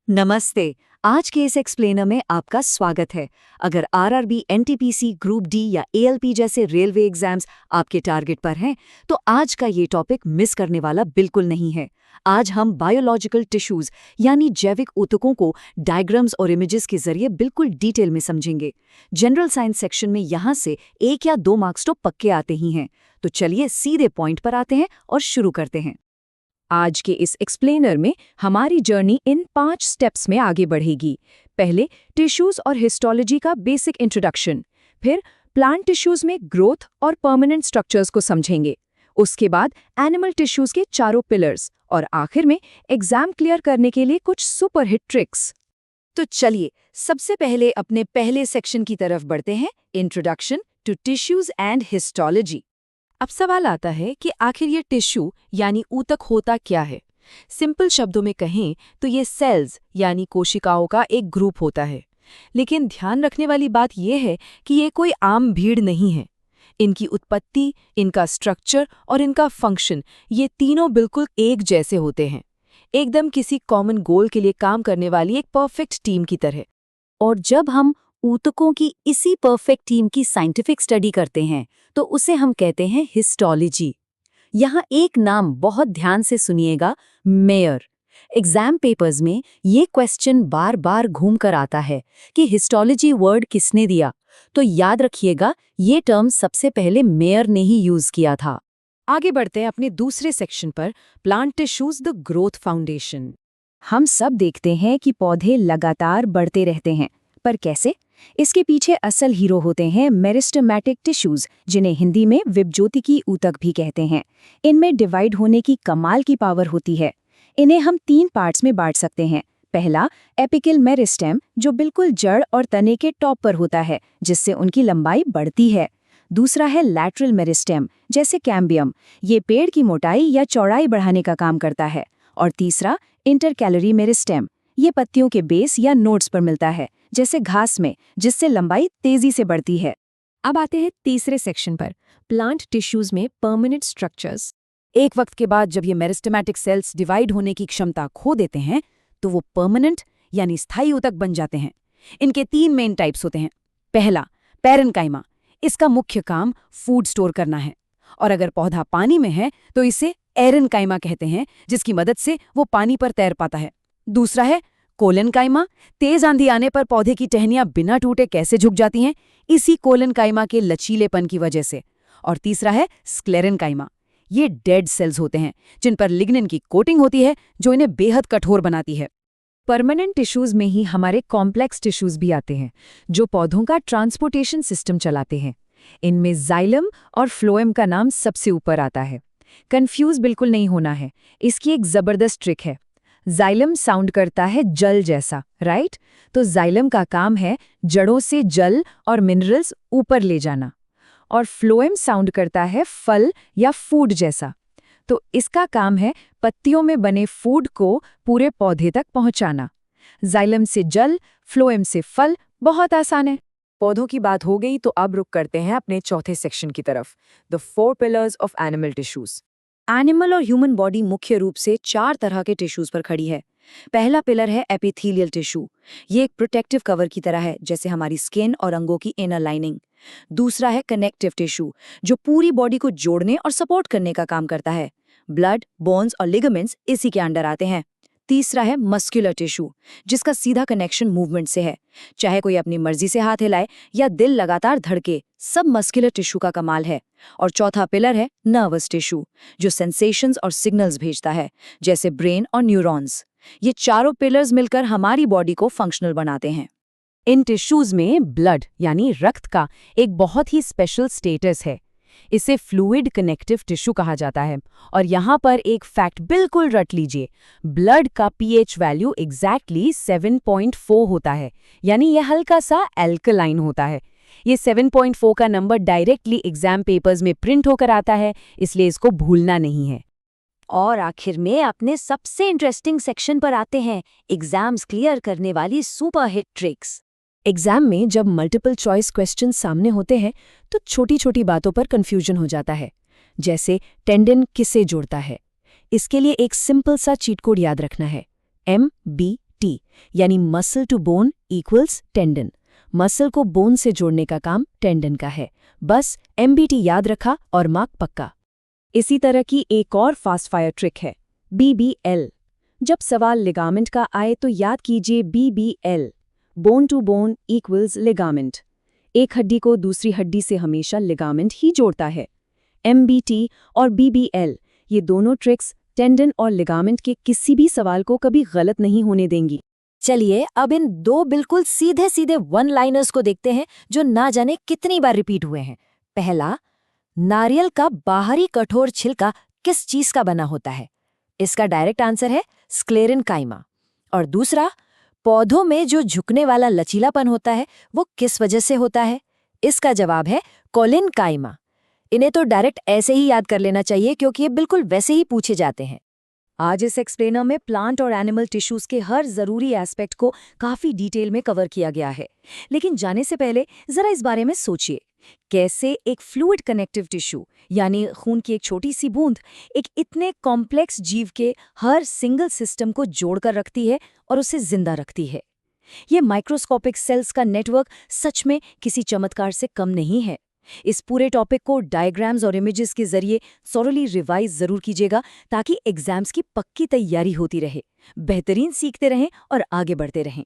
नमस्ते। आज के इस एक्सप्लेनर में आपका स्वागत है। अगर आरआरबी, एनटीपीसी, ग्रुप डी या एएलपी जैसे रेलवे एग्जाम्स आपके टारगेट पर हैं, तो आज का ये टॉपिक मिस करने वाला बिल्कुल नहीं है। आज हम बायोलॉजिकल टिश्यूज यानी जैविक ऊतकों को डायग्राम्स और इमेजेस के जरिए बिल्कुल डिटेल में समझेंगे। जनरल साइंस सेक्शन में यहाँ से 1 या 2 मार्क्स तो पक्के आते ही हैं। तो चलिए सीधे पॉइंट पर आते हैं और शुरू करते हैं। आज के इस एक्सप्लेनर में हमारी जर्नी इन 5 स्टेप्स में आगे बढ़ेगी। पहले टिश्यूज और हिस्टोलॉजी का बेसिक इंट्रोडक्शन, फिर प्लांट टिश्यूज में ग्रोथ और परमानेंट स्ट्रक्चर्स को समझेंगे, उसके बाद एनिमल टिश्यूज के चारों पिलर्स और आखिर में एग्जाम क्लियर करने के लिए कुछ सुपरहिट ट्रिक्स। तो चलिए सबसे पहले अपने पहले सेक्शन की तरफ बढ़ते हैं, introduction to tissues and histology. अब सवाल आता है कि आखिर ये टिश्यू यानी ऊतक होता क्या है। सिंपल शब्दों में कहें तो ये सेल्स यानी कोशिकाओं का एक ग्रुप होता है। लेकिन ध्यान रखने वाली बात यह है कि ये कोई आम भीड़ नहीं है। इनकी उत्पत्ति, इनका स्ट्रक्चर और इनका फंक्शन, ये तीनों बिल्कुल एक जैसे होते हैं, एकदम किसी कॉमन गोल के लिए काम करने वाली एक परफेक्ट टीम की तरह। और जब हम ऊतकों की इसी परफेक्ट टीम की साइंटिफिक स्टडी करते हैं तो उसे हम कहते हैं हिस्टोलॉजी। यहाँ एक नाम बहुत ध्यान से सुनिएगा, मेयर। एग्जाम पेपर्स में ये क्वेश्चन बार बार घूम कर आता है कि हिस्टोलॉजी वर्ड किसने दिया। तो याद रखिएगा, ये टर्म सबसे पहले मेयर ने ही यूज किया था। आगे बढ़ते हैं अपने दूसरे सेक्शन पर, plant tissues the growth foundation. हम सब देखते हैं कि पौधे लगातार बढ़ते रहते हैं, पर कैसे? इसके पीछे असल हीरो होते हैं मेरिस्टेमेटिक टिश्यूज, जिन्हें हिंदी में विभज्योतिकी ऊतक भी कहते हैं। इनमें डिवाइड होने की कमाल की पावर होती है। इन्हें हम 3 पार्ट्स में बांट सकते हैं। पहला, एपिकल मेरिस्टेम, जो बिल्कुल जड़ और तने के टॉप पर होता है, जिससे उनकी लंबाई बढ़ती है। दूसरा है लैटरल मेरिस्टेम, जैसे कैम्बियम, ये पेड़ की मोटाई या चौड़ाई बढ़ाने का काम करता है। और तीसरा, इंटरकैलरी मेरिस्टेम, ये पत्तियों के बेस या नोड्स पर मिलता है, जैसे घास में, जिससे लंबाई तेजी से बढ़ती है। अब आते हैं तीसरे सेक्शन पर, प्लांट टिश्यूज में परमानेंट स्ट्रक्चर्स। एक वक्त के बाद जब ये मेरिस्टेमेटिक सेल्स डिवाइड होने की क्षमता खो देते हैं तो वो परमानेंट यानी स्थायी ऊतक बन जाते हैं। इनके 3 मेन टाइप्स होते हैं। पहला, पैरेन्काइमा, इसका मुख्य काम फूड स्टोर करना है। और अगर पौधा पानी में है तो इसे एरेन्काइमा कहते हैं, जिसकी मदद से वो पानी पर तैर पाता है। दूसरा है कोलेनकाइमा, तेज आंधी आने पर पौधे की टहनियां बिना टूटे कैसे झुक जाती हैं, इसी कोलेनकाइमा के लचीलेपन की वजह से। और तीसरा है स्क्लेरेनकाइमा, ये डेड सेल्स होते हैं जिन पर लिग्निन की कोटिंग होती है, जो इन्हें बेहद कठोर बनाती है। परमानेंट टिश्यूज में ही हमारे कॉम्प्लेक्स टिश्यूज भी आते हैं, जो पौधों का ट्रांसपोर्टेशन सिस्टम चलाते हैं। इनमें जाइलम और फ्लोएम का नाम सबसे ऊपर आता है। कंफ्यूज बिल्कुल नहीं होना है, इसकी एक जबरदस्त ट्रिक है। जाइलम साउंड करता है जल जैसा, राइट? तो जाइलम का काम है जड़ों से जल और मिनरल्स ऊपर ले जाना। और फ्लोएम साउंड करता है फल या फूड जैसा, तो इसका काम है पत्तियों में बने फूड को पूरे पौधे तक पहुंचाना। जाइलम से जल, फ्लोएम से फल, बहुत आसान है। पौधों की बात हो गई तो अब रुक करते हैं अपने चौथे सेक्शन की तरफ, the 4 pillars of animal tissues. Animal और ह्यूमन बॉडी मुख्य रूप से 4 तरह के टिश्यूज पर खड़ी है। पहला पिलर है एपिथेलियल टिश्यू, ये एक प्रोटेक्टिव कवर की तरह है, जैसे हमारी स्किन और अंगों की इनर लाइनिंग। दूसरा है कनेक्टिव टिश्यू, जो पूरी बॉडी को जोड़ने और सपोर्ट करने का काम करता है। ब्लड, बोन्स और लिगामेंट्स इसी के अंडर आते हैं। तीसरा है मस्कुलर टिश्यू, जिसका सीधा कनेक्शन मूवमेंट से है। चाहे कोई अपनी मर्जी से हाथ हिलाए या दिल लगातार धड़के, सब मस्कुलर टिश्यू का कमाल है। और चौथा पिलर है नर्वस टिश्यू, जो सेंसेशंस और सिग्नल्स भेजता है, जैसे ब्रेन और न्यूरॉन्स। ये चारों पिलर्स मिलकर हमारी बॉडी को फंक्शनल बनाते हैं। इन टिश्यूज में ब्लड यानी रक्त का एक बहुत ही स्पेशल स्टेटस है। इसे फ्लूइड कनेक्टिव टिश्यू कहा जाता है। और यहाँ पर एक फैक्ट बिल्कुल रट लीजिए, ब्लड का पीएच वैल्यू एग्जैक्टली 7.4 होता है, यानी यह हल्का सा एल्कलाइन होता है। ये 7.4 का नंबर डायरेक्टली एग्जाम पेपर्स में प्रिंट होकर आता है, इसलिए इसको भूलना नहीं है। और आखिर में अपने सबसे इंटरेस्टिंग सेक्शन पर आते हैं, एग्जाम्स क्लियर करने वाली सुपर हिट ट्रिक्स। एग्जाम में जब मल्टीपल चॉइस क्वेश्चन सामने होते हैं तो छोटी छोटी बातों पर कंफ्यूजन हो जाता है, जैसे टेंडन किससे जोड़ता है। इसके लिए एक सिंपल सा चीट कोड याद रखना है, MB टी यानी muscle to bone equals tendon. Muscle को बोन से जोड़ने का काम टेंडन का है। बस MBT याद रखा और मार्क पक्का। इसी तरह की एक और फास्ट फायर ट्रिक है BBL। जब सवाल लिगामेंट का आए तो याद कीजिए BBL, bone to bone equals ligament. एक हड्डी को दूसरी हड्डी से हमेशा लिगामेंट ही जोड़ता है। MBT और BBL ये दोनों ट्रिक्स टेंडन और लिगामेंट के किसी भी सवाल को कभी गलत नहीं होने देंगी। चलिए अब इन दो बिल्कुल सीधे सीधे वन लाइनर्स को देखते हैं जो ना जाने कितनी बार रिपीट हुए हैं। पहला, नारियल का बाहरी कठोर छिलका किस चीज का बना होता है? इसका डायरेक्ट आंसर है स्क्लेरेनकाइमा। और दूसरा, पौधों में जो झुकने वाला लचीलापन होता है वो किस वजह से होता है? इसका जवाब है कोलिनकाइमा। इन्हें तो डायरेक्ट ऐसे ही याद कर लेना चाहिए क्योंकि ये बिल्कुल वैसे ही पूछे जाते हैं। आज इस एक्सप्लेनर में प्लांट और एनिमल टिश्यूज के हर जरूरी एस्पेक्ट को काफी डिटेल में कवर किया गया है। लेकिन जाने से पहले जरा इस बारे में सोचिए, कैसे एक फ्लूइड कनेक्टिव टिश्यू यानी खून की एक छोटी सी बूंद एक इतने कॉम्प्लेक्स जीव के हर सिंगल सिस्टम को जोड़कर रखती है और उसे जिंदा रखती है। ये माइक्रोस्कोपिक सेल्स का नेटवर्क सच में किसी चमत्कार से कम नहीं है। इस पूरे टॉपिक को डायग्राम्स और इमेजेस के जरिए थॉरली रिवाइज जरूर कीजिएगा ताकि एग्जाम्स की पक्की तैयारी होती रहे, बेहतरीन सीखते रहें और आगे बढ़ते रहें।